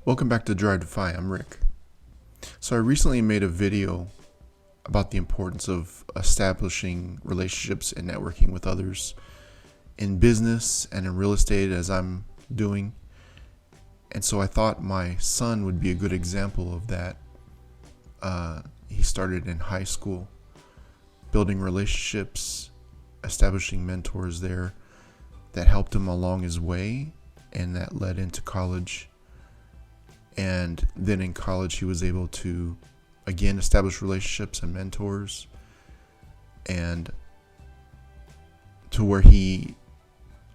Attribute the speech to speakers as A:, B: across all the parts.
A: Welcome back to Drive to Fi. I'm Rick. So I recently made a video about the importance of establishing relationships and networking with others in business and in real estate as I'm doing. And so I thought my son would be a good example of that. He started in high school, building relationships, establishing mentors there that helped him along his way, and that led into college. And then in college, he was able to, again, establish relationships and mentors, and to where he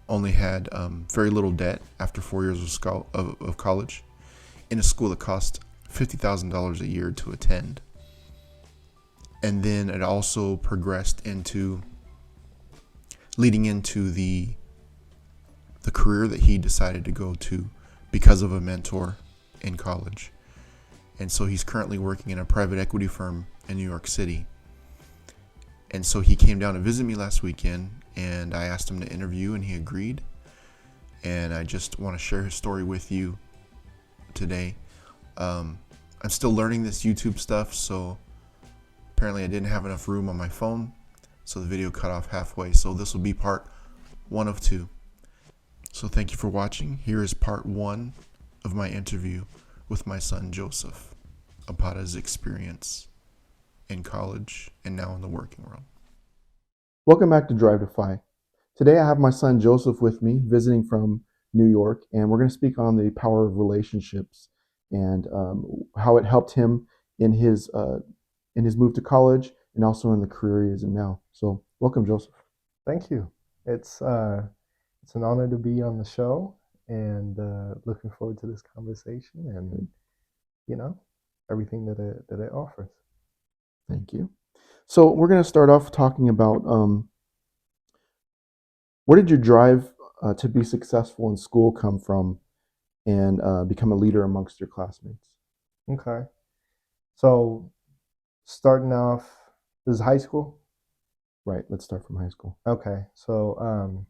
A: only had very little debt after 4 years of college in a school that cost $50,000 a year to attend. And then it also progressed into leading into the career that he decided to go to because of a mentor in college. And so he's currently working in a private equity firm in New York City. And so he came down to visit me last weekend, and I asked him to interview, and he agreed. And I just want to share his story with you today. I'm still learning this YouTube stuff, so apparently I didn't have enough room on my phone, so the video cut off halfway. So this will be part 1 of 2. So thank you for watching. Here is part 1 of my interview with my son Joseph about his experience in college and now in the working world. Welcome back to Drive to Fi. Today I have my son Joseph with me, visiting from New York, and we're going to speak on the power of relationships and how it helped him in his move to college and also in the career he is in now. So welcome, Joseph.
B: Thank you. It's an honor to be on the show, and looking forward to this conversation and everything that it offers.
A: Thank you. So we're going to start off talking about where did your drive to be successful in school come from and become a leader amongst your classmates?
B: Okay. So starting off, this is high school.
A: Right. Let's start from high school.
B: Okay. So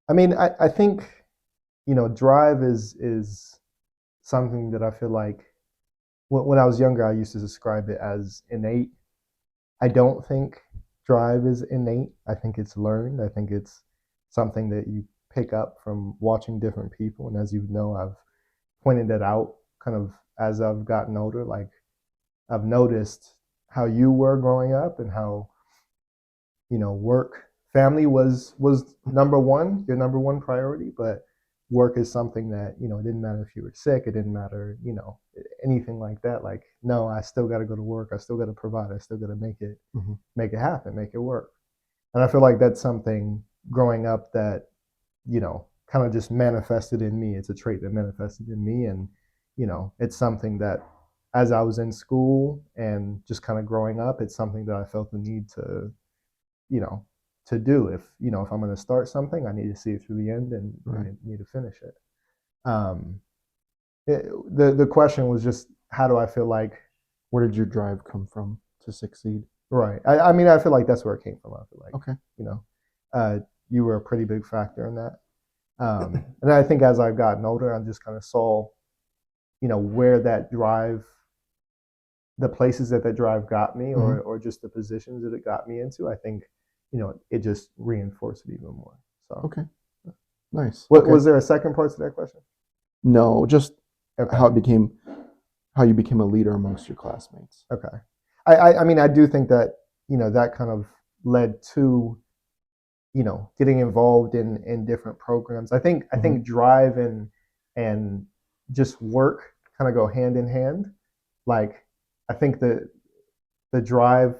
B: I think drive is something that I feel like when I was younger, I used to describe it as innate. I don't think drive is innate. I think it's learned. I think it's something that you pick up from watching different people. And as you know, I've pointed that out kind of as I've gotten older. Like, I've noticed how you were growing up and how, work, family was number one, your number one priority, but work is something that, it didn't matter if you were sick, it didn't matter, anything like that. Like, no, I still got to go to work, I still got to provide, I still got to make it happen, make it work. And I feel like that's something growing up that, kind of just manifested in me. It's a trait that manifested in me. And, it's something that as I was in school and just kind of growing up, it's something that I felt the need to, you know, to do. If I'm going to start something, I need to see it through the end, and
A: Right.
B: I need to finish it. Um, the question was just, how do I feel like?
A: Where did your drive come from to succeed?
B: Right. I feel like that's where it came from. I feel like,
A: Okay.
B: you were a pretty big factor in that. And I think as I've gotten older, I just kind of saw, where that drive, the places that drive got me, or just the positions that it got me into. I think, it just reinforced it even more. So,
A: Okay. Nice.
B: What
A: Okay.
B: was there a second part to that question?
A: No, just
B: Okay.
A: how you became a leader amongst your classmates.
B: Okay. I do think that, that kind of led to, getting involved in different programs. I think drive and just work kind of go hand in hand. Like, I think the drive,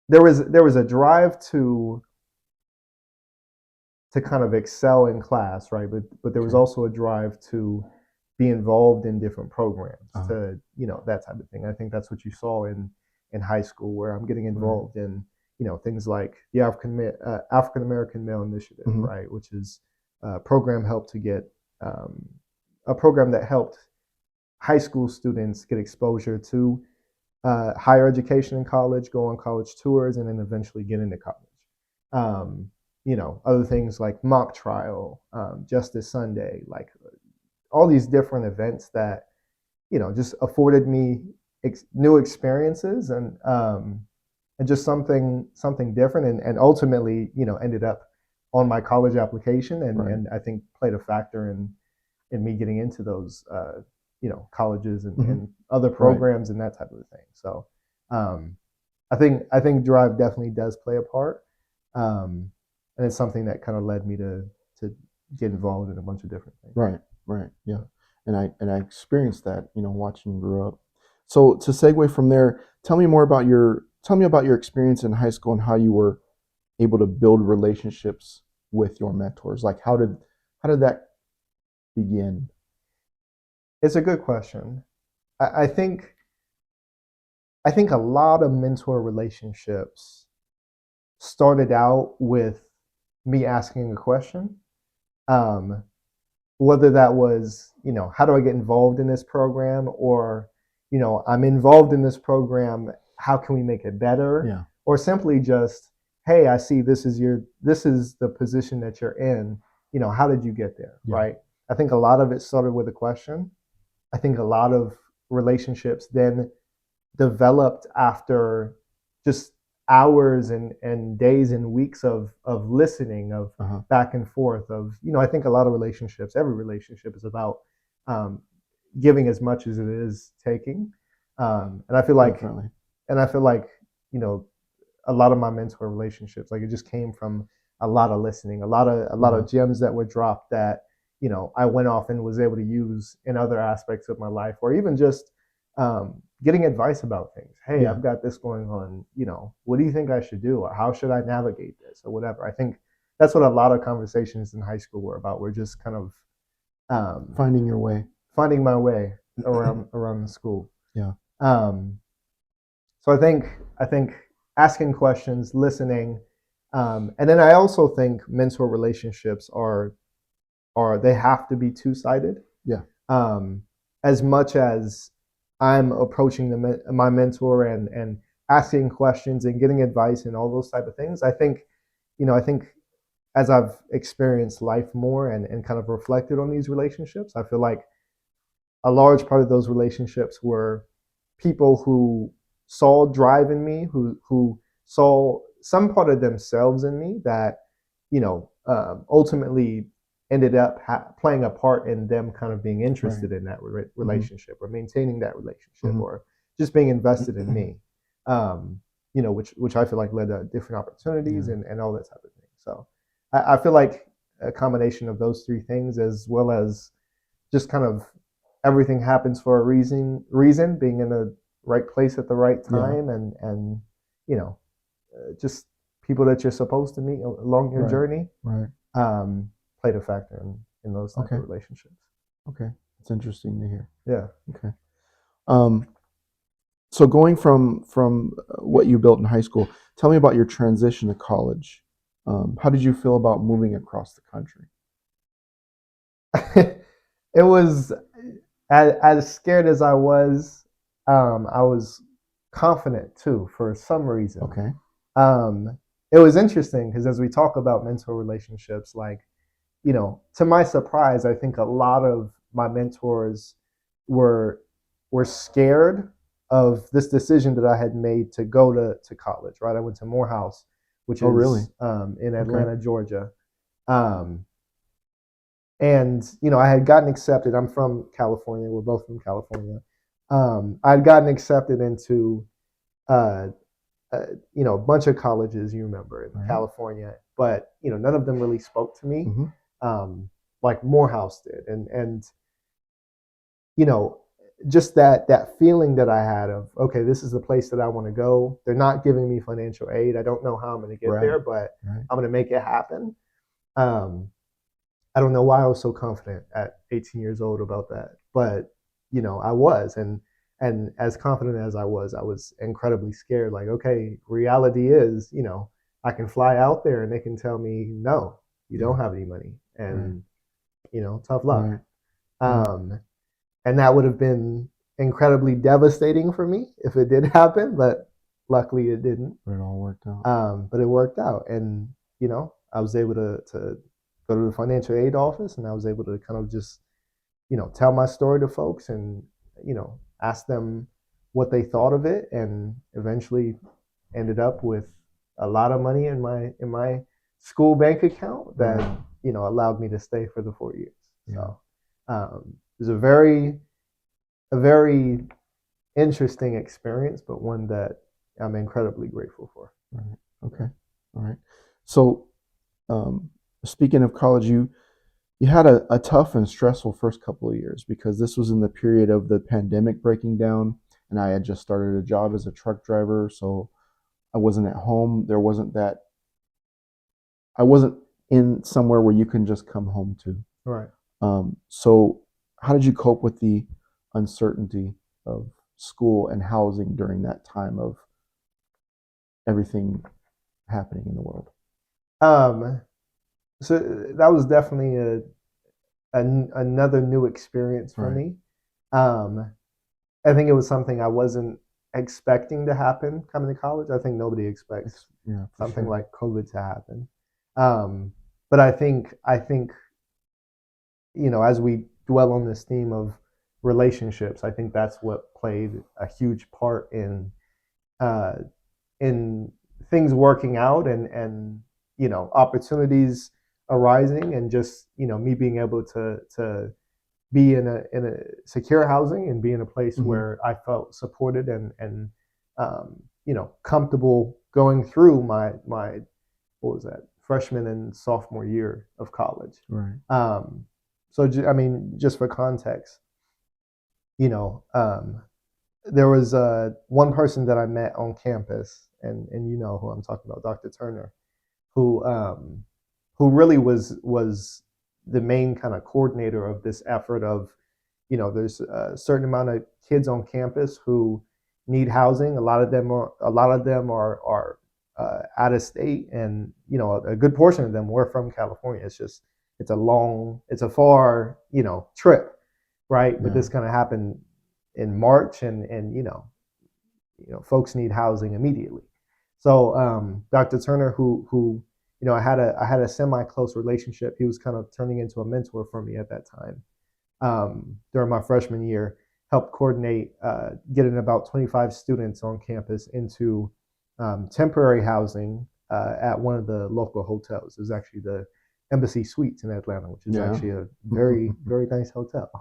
B: there was a drive to kind of excel in class, right? But there was also a drive to be involved in different programs, to that type of thing. I think that's what you saw in high school, where I'm getting involved in things like the African American Male Initiative, right, which is a program a program that helped high school students get exposure to higher education in college, go on college tours, and then eventually get into college. Other things like mock trial, Justice Sunday, like all these different events that, just afforded me new experiences and just something different, and ultimately, ended up on my college application,
A: Right.
B: and I think played a factor in me getting into those colleges
A: Hmm.
B: and other
A: Right.
B: programs and that type of thing. So um, I think drive definitely does play a part, um, and it's something that kind of led me to get involved in a bunch of different things.
A: Right. Right. Yeah. And I experienced that, watching you grow up. So to segue from there, tell me about your experience in high school and how you were able to build relationships with your mentors. Like how did that begin?
B: It's a good question. I think a lot of mentor relationships started out with me asking a question. Um, Whether that was, how do I get involved in this program, or, I'm involved in this program, how can we make it better?
A: Yeah.
B: Or simply just, hey, I see this is the position that you're in, how did you get there?
A: Yeah.
B: Right? I think a lot of it started with a question. I think a lot of relationships then developed after just hours and days and weeks of listening, of
A: Uh-huh.
B: back and forth, of, I think a lot of relationships, every relationship is about um, giving as much as it is taking. And I feel like,
A: Definitely.
B: you know, a lot of my mentor relationships, like, it just came from a lot of listening, a lot of
A: Uh-huh.
B: gems that were dropped that, I went off and was able to use in other aspects of my life, or even just getting advice about things. Hey,
A: Yeah.
B: I've got this going on. What do you think I should do, or how should I navigate this, or whatever. I think that's what a lot of conversations in high school were about. We're just kind of um,
A: Finding your way.
B: finding my way around the school.
A: Yeah.
B: Um, so I think asking questions, listening, and then I also think mentor relationships are they have to be two sided.
A: Yeah.
B: Um, as much as I'm approaching my mentor and asking questions and getting advice and all those type of things, I think as I've experienced life more and kind of reflected on these relationships, I feel like a large part of those relationships were people who saw drive in me, who saw some part of themselves in me that, ultimately ended up playing a part in them kind of being
A: Right.
B: interested in that
A: Hmm.
B: relationship, or maintaining that relationship,
A: Hmm.
B: or just being invested in me. Um, which I feel like led to different opportunities
A: Yeah.
B: and all that type of thing. So I feel like a combination of those three things, as well as just kind of everything happens for a reason, being in the right place at the right
A: Yeah.
B: time, and you know just people that you're supposed to meet along your
A: Right.
B: journey,
A: Right.
B: um, played a factor in those type of
A: Okay.
B: relationships.
A: Okay. It's interesting to hear.
B: Yeah.
A: Okay. Um, so going from what you built in high school, tell me about your transition to college. How did you feel about moving across the country?
B: It was, as scared as I was confident too, for some reason.
A: Okay.
B: um, it was interesting because as we talk about mentor relationships, like, to my surprise, I think a lot of my mentors were were scared of this decision that I had made to go to college. Right, I went to Morehouse, which
A: Oh, really?
B: is in
A: Okay.
B: Atlanta, Georgia, um, and I had gotten accepted. I'm from California. We're both from California. I had gotten accepted into uh, uh, a bunch of colleges, you remember, in
A: All right.
B: California, but none of them really spoke to me,
A: Mm-hmm.
B: um, like Morehouse did, and you know just that feeling that I had of, okay, this is the place that I want to go. They're not giving me financial aid. I don't know how I'm going to get
A: Right.
B: there, but
A: Right.
B: I'm going to make it happen. Um, I don't know why I was so confident at 18 years old about that, but I was, and as confident as I was incredibly scared. Like, okay, reality is, I can fly out there and they can tell me, no, you
A: Yeah.
B: don't have any money,
A: Right.
B: and tough luck.
A: Right. Right.
B: Um, and that would have been incredibly devastating for me if it did happen, but luckily it didn't.
A: But it all worked out.
B: But it worked out, and I was able to go to the financial aid office, and I was able to kind of just tell my story to folks and, ask them what they thought of it, and eventually ended up with a lot of money in my school bank account that
A: Right.
B: allowed me to stay for the 4 years.
A: Yeah.
B: So it was a very interesting experience, but one that I'm incredibly grateful for.
A: Right. Okay. All right. So, um, speaking of college, you had a tough and stressful first couple of years because this was in the period of the pandemic breaking down, and I had just started a job as a truck driver, so I wasn't at home. I wasn't in somewhere where you can just come home to.
B: Right.
A: So, how did you cope with the uncertainty of school and housing during that time of everything happening in the world?
B: Um, so that was definitely another new experience for
A: Right.
B: me. Um, I think it was something I wasn't expecting to happen coming to college. I think nobody expects
A: Yeah, for
B: something
A: sure.
B: like COVID to happen. But I think as we dwell on this theme of relationships, I think that's what played a huge part uh, in things working out, and opportunities arising, and just me being able to be in a secure housing and be in a place
A: Mm-hmm.
B: where I felt supported and comfortable going through my what was that, freshman and sophomore year of college.
A: Right.
B: So I mean, just for context, you know, there was one person that I met on campus, and you know who I'm talking about, Dr. Turner, who really was the main kind of coordinator of this effort of, there's a certain amount of kids on campus who need housing. A lot of them are out of state, and a good portion of them were from California. It's a far trip, right? But
A: Yeah.
B: this kind of happened in March, and folks need housing immediately. So Dr. Turner, who I had a semi close relationship. He was kind of turning into a mentor for me at that time. During my freshman year, helped coordinate getting about 25 students on campus into temporary housing at one of the local hotels. It was actually the Embassy Suites in Atlanta, which is
A: Yeah.
B: actually a very, very nice hotel.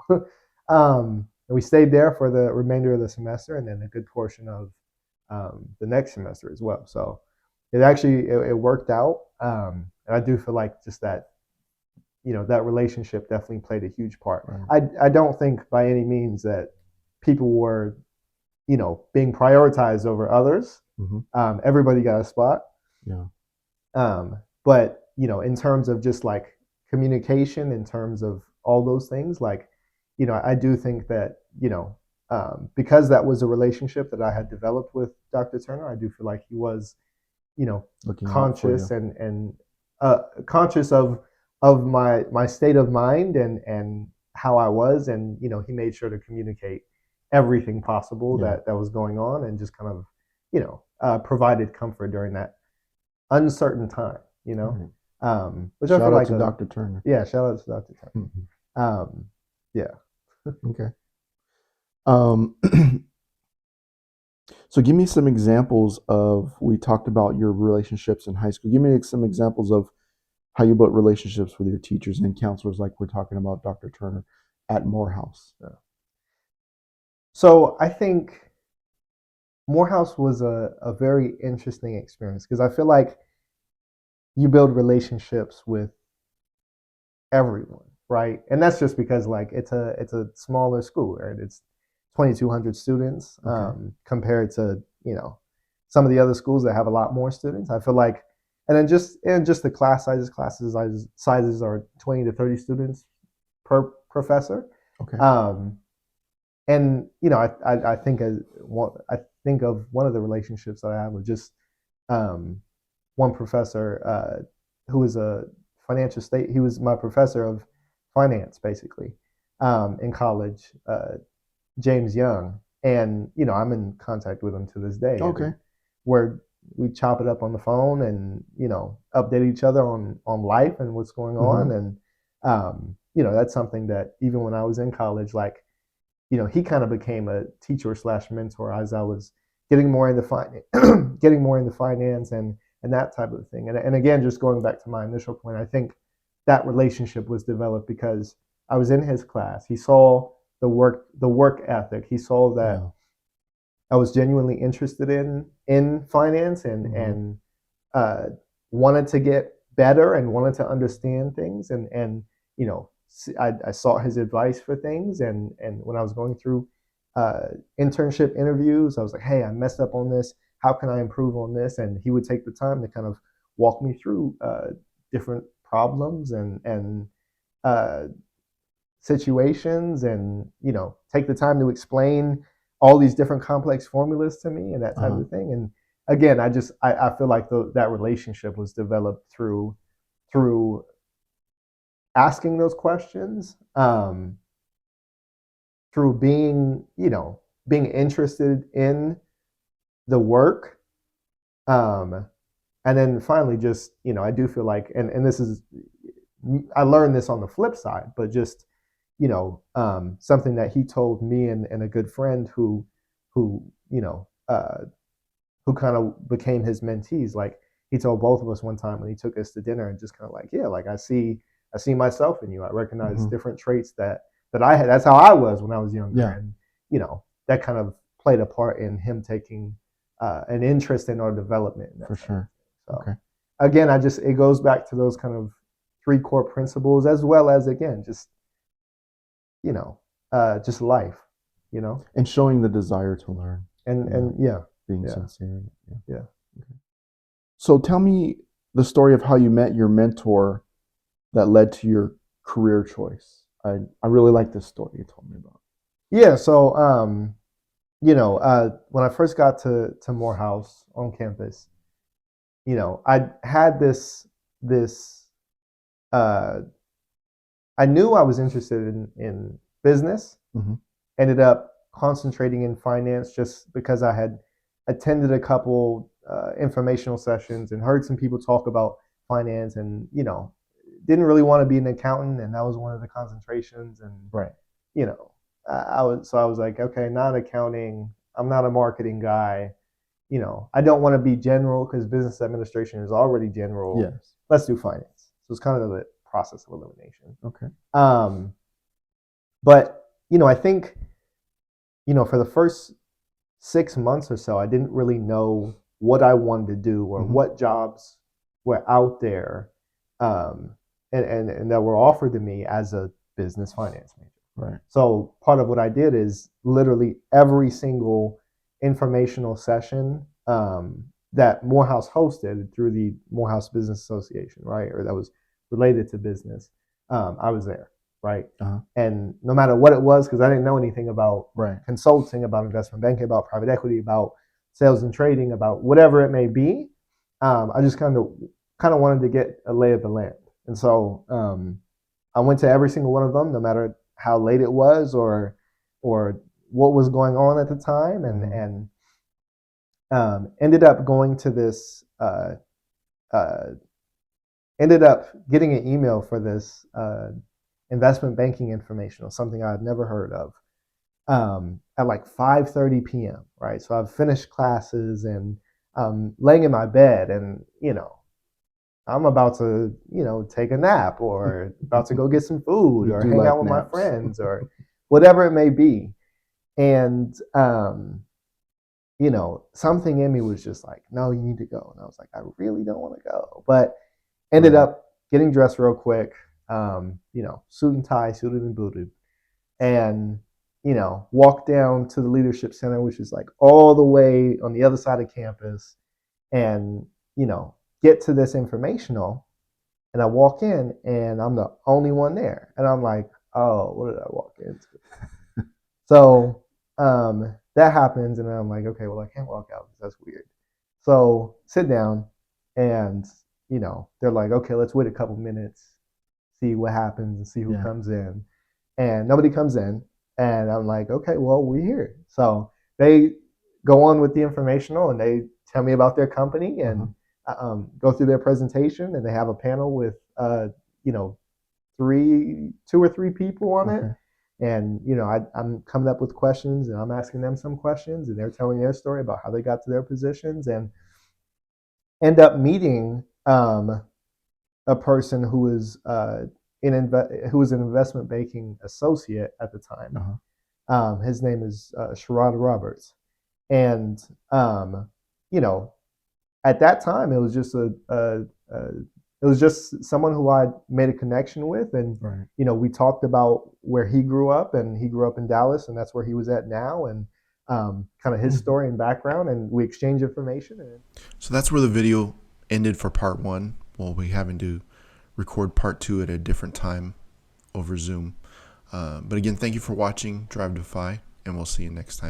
B: And we stayed there for the remainder of the semester, and then a good portion of the next semester as well. So it worked out, and I do feel like just that relationship definitely played a huge part.
A: Right.
B: I don't think by any means that people were being prioritized over others.
A: Mm-hmm.
B: Everybody got a spot.
A: Yeah.
B: But in terms of just like communication, in terms of all those things, like I do think that because that was a relationship that I had developed with Dr. Turner, I do feel like he was
A: Looking out for
B: conscious
A: you.
B: and conscious of my state of mind and how I was, and he made sure to communicate everything possible
A: Yeah.
B: that was going on, and just kind of provided comfort during that uncertain time.
A: Right.
B: Which I
A: Shout
B: feel
A: out
B: like
A: to Dr. Turner.
B: yeah, shout out to Dr. Turner.
A: Mhm.
B: Yeah.
A: Okay. Um, so give me some examples of, we talked about your relationships in high school. Give me some examples of how you built relationships with your teachers and counselors, like we're talking about Dr. Turner at Morehouse.
B: So I think Morehouse was a very interesting experience because I feel like you build relationships with everyone, right? And that's just because like it's a smaller school, right? It's 2,200 students compared to some of the other schools that have a lot more students. I feel like, and just the classes are 20 to 30 students per professor.
A: Okay.
B: And I think I think of one of the relationships that I have with just um, one professor who was a financial state. He was my professor of finance, basically, in college, James Young, and I'm in contact with him to this day.
A: Okay.
B: And where we chop it up on the phone and update each other on life and what's going on, and that's something that even when I was in college, like, he kind of became a teacher slash mentor as I was getting more into getting more into finance and that type of thing. And again, just going back to my initial point, I think that relationship was developed because I was in his class. He saw the work ethic. He saw that I was genuinely interested in finance and uh, wanted to get better and wanted to understand things and I sought his advice for things and when I was going through uh, internship interviews, I was like, hey, I messed up on this. How can I improve on this? And he would take the time to kind of walk me through different problems and uh, situations and take the time to explain all these different complex formulas to me and that type of thing. And again, I feel like that relationship was developed through asking those questions, through being interested in the work, and then finally just I do feel like and this is I learned this on the flip side, but just something that he told me and a good friend who who kind of became his mentees. Like he told both of us one time when he took us to dinner and just kind of like, yeah, like I see myself in you. I recognize different traits that I had. That's how I was when I was younger, and that kind of played a part in him taking an interest in our development.
A: For sure.
B: So again, it goes back to those kind of three core principles, as well as again just just life,
A: and showing the desire to learn
B: and
A: being sincere.
B: Yeah.
A: Okay. So tell me the story of how you met your mentor that led to your career choice. I really like this story you told me about.
B: Yeah. So when I first got to Morehouse on campus, I had this uh, I knew I was interested in business. Ended up concentrating in finance just because I had attended a couple informational sessions and heard some people talk about finance, and didn't really want to be an accountant, and that was one of the concentrations. And I was like, okay, not accounting. I'm not a marketing guy. I don't want to be general because business administration is already general.
A: Yes.
B: Let's do finance. So it's kind of the process of elimination.
A: Okay.
B: But I think for the first 6 months or so, I didn't really know what I wanted to do or what jobs were out there, and that were offered to me as a business finance major.
A: Right.
B: So part of what I did is literally every single informational session that Morehouse hosted through the Morehouse Business Association, right, or that was related to business, I was there, right? And no matter what it was, because I didn't know anything about consulting, about investment banking, about private equity, about sales and trading, about whatever it may be, I just kind of wanted to get a lay of the land. And so I went to every single one of them, no matter how late it was or what was going on at the time, and ended up going to this. Ended up getting an email for this investment banking informational, something I had never heard of, at like 5:30 p.m. Right, so I've finished classes and laying in my bed, and I'm about to take a nap or about to go get some food or hang out with my friends or whatever it may be, and something in me was just like, no, you need to go, and I was like, I really don't want to go, but ended up getting dressed real quick, suit and tie, suited and booted, and walked down to the leadership center, which is like all the way on the other side of campus, and get to this informational, and I walk in and I'm the only one there, and I'm like, oh, what did I walk into? So that happens, and I'm like, okay, well, I can't walk out because that's weird. So sit down, and they're like, okay, let's wait a couple minutes, see what happens, and see who comes in. And nobody comes in, and I'm like, okay, well, we're here. So they go on with the informational, and they tell me about their company and go through their presentation, and they have a panel with 3 two or three people on it.
A: Okay.
B: And I'm coming up with questions, and I'm asking them some questions, and they're telling their story about how they got to their positions, and end up meeting a person who was who was an investment banking associate at the time. His name is Sherrod Roberts, and you know, at that time, it was just it was just someone who I made a connection with, and
A: Right.
B: we talked about where he grew up, and he grew up in Dallas, and that's where he was at now, and kind of his story and background, and we exchanged information. And
A: So that's where the video ended for part 1. We'll be having to record part 2 at a different time over Zoom. But again, thank you for watching Drive Defy, and we'll see you next time.